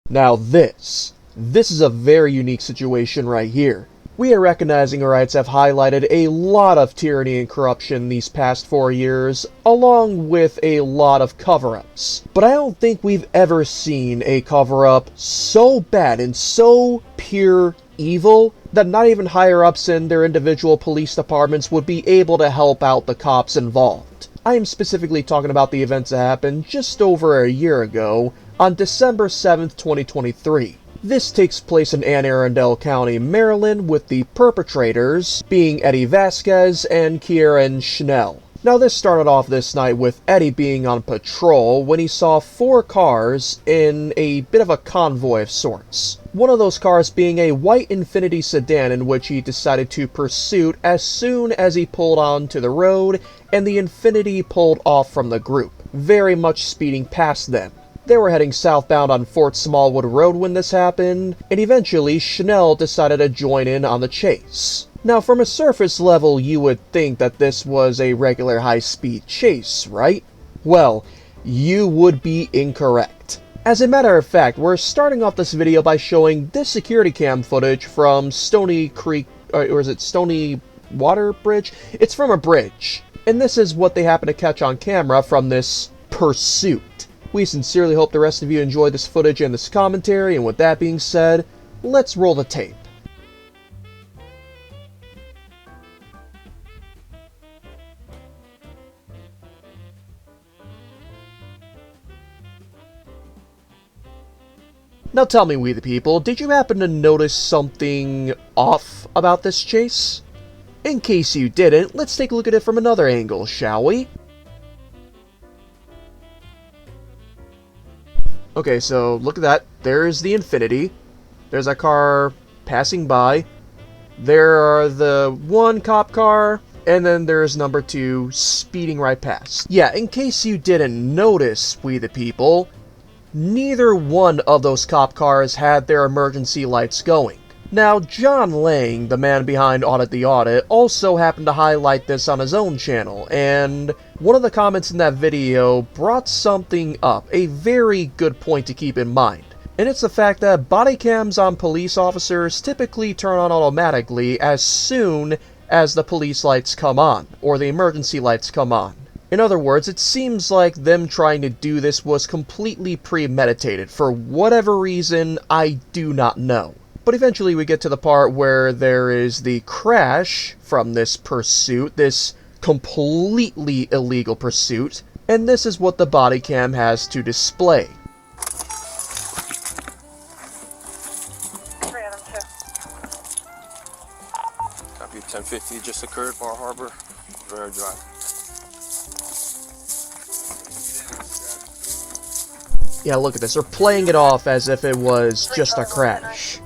Now this is a very unique situation right here. We at Recognizing Rights have highlighted a lot of tyranny and corruption these past 4 years, along with a lot of cover-ups. But I don't think we've ever seen a cover-up so bad and so pure evil that not even higher-ups in their individual police departments would be able to help out the cops involved. I am specifically talking about the events that happened just over a year ago, on December 7th, 2023. This takes place in Arundel County, Maryland, with the perpetrators being Eddie Vasquez and Kieran Schnell. Now this started off this night with Eddie being on patrol when he saw 4 cars in a bit of a convoy of sorts. One of those cars being a white Infiniti sedan in which he decided to pursue as soon as he pulled onto the road, and the Infiniti pulled off from the group, very much speeding past them. They were heading southbound on Fort Smallwood Road when this happened, and eventually Schnell decided to join in on the chase. Now from a surface level you would think that this was a regular high-speed chase, right? Well, you would be incorrect. As a matter of fact, we're starting off this video by showing this security cam footage from Stony Creek, or is it Stony Water Bridge? It's from a bridge. And this is what they happen to catch on camera from this pursuit. We sincerely hope the rest of you enjoyed this footage and this commentary, and with that being said, let's roll the tape. Now tell me, we the people, did you happen to notice something off about this chase? In case you didn't, let's take a look at it from another angle, shall we? Okay, so look at that. There's the Infiniti. There's a car passing by. There are the one cop car, and then there's number 2 speeding right past. Yeah, in case you didn't notice, we the people, neither one of those cop cars had their emergency lights going. Now, John Lang, the man behind Audit the Audit, also happened to highlight this on his own channel, and one of the comments in that video brought something up, a very good point to keep in mind. And it's the fact that body cams on police officers typically turn on automatically as soon as the police lights come on, or the emergency lights come on. In other words, it seems like them trying to do this was completely premeditated. For whatever reason, I do not know. But eventually we get to the part where there is the crash from this pursuit, this completely illegal pursuit, and this is what the body cam has to display. Copy 1050 just occurred, Bar Harbor, Rare Drive. Yeah, look at this. They're playing it off as if it was just a crash.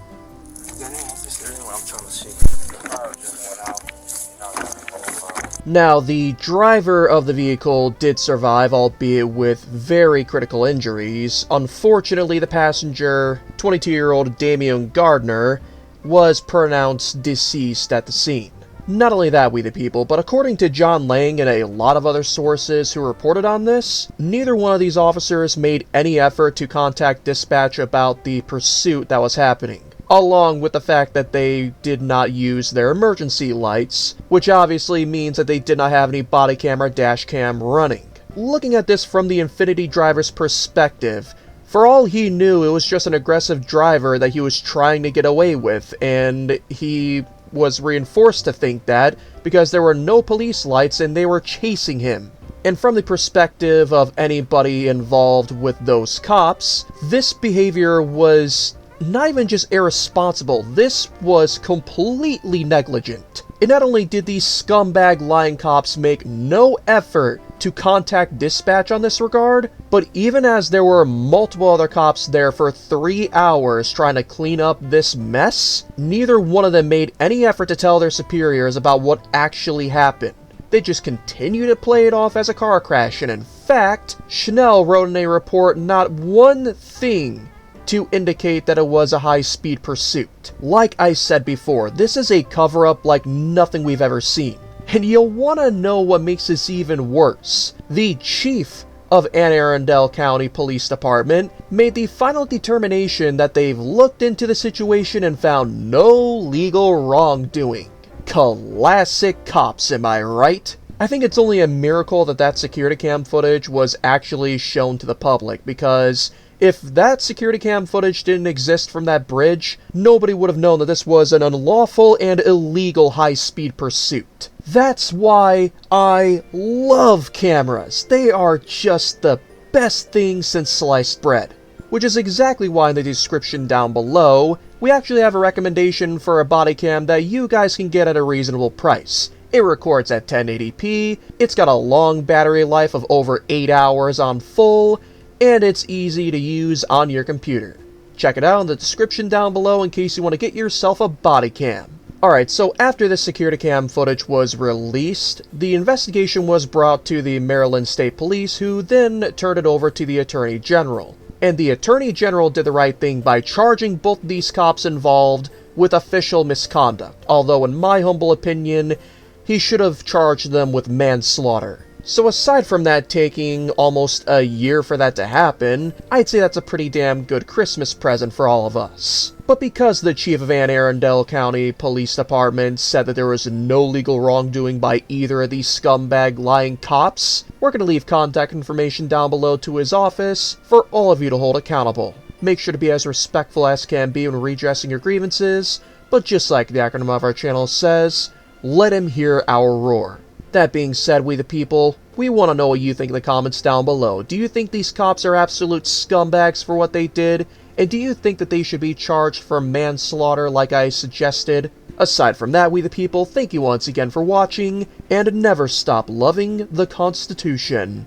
Now, the driver of the vehicle did survive, albeit with very critical injuries. Unfortunately, the passenger, 22-year-old Damian Gardner, was pronounced deceased at the scene. Not only that, we the people, but according to John Lang and a lot of other sources who reported on this, neither one of these officers made any effort to contact dispatch about the pursuit that was happening, along with the fact that they did not use their emergency lights, which obviously means that they did not have any body cam or dash cam running. Looking at this from the Infiniti driver's perspective, for all he knew, it was just an aggressive driver that he was trying to get away with, and he was reinforced to think that because there were no police lights and they were chasing him. And from the perspective of anybody involved with those cops, this behavior was not even just irresponsible, this was completely negligent. And not only did these scumbag lying cops make no effort to contact dispatch on this regard, but even as there were multiple other cops there for 3 hours trying to clean up this mess, neither one of them made any effort to tell their superiors about what actually happened. They just continued to play it off as a car crash, and in fact, Schnell wrote in a report not one thing to indicate that it was a high-speed pursuit. Like I said before, this is a cover-up like nothing we've ever seen. And you'll want to know what makes this even worse. The chief of Arundel County Police Department made the final determination that they've looked into the situation and found no legal wrongdoing. Classic cops, am I right? I think it's only a miracle that that security cam footage was actually shown to the public, because if that security cam footage didn't exist from that bridge, nobody would have known that this was an unlawful and illegal high-speed pursuit. That's why I love cameras. They are just the best thing since sliced bread. Which is exactly why in the description down below, we actually have a recommendation for a body cam that you guys can get at a reasonable price. It records at 1080p, it's got a long battery life of over 8 hours on full, and it's easy to use on your computer. Check it out in the description down below in case you want to get yourself a body cam. Alright, so after this security cam footage was released, the investigation was brought to the Maryland State Police, who then turned it over to the Attorney General. And the Attorney General did the right thing by charging both these cops involved with official misconduct, although in my humble opinion, he should have charged them with manslaughter. So aside from that taking almost a year for that to happen, I'd say that's a pretty damn good Christmas present for all of us. But because the chief of Arundel County Police Department said that there was no legal wrongdoing by either of these scumbag lying cops, we're going to leave contact information down below to his office for all of you to hold accountable. Make sure to be as respectful as can be when redressing your grievances, but just like the acronym of our channel says, let him hear our roar. That being said, we the people, we want to know what you think in the comments down below. Do you think these cops are absolute scumbags for what they did? And do you think that they should be charged for manslaughter like I suggested? Aside from that, we the people, thank you once again for watching, and never stop loving the Constitution.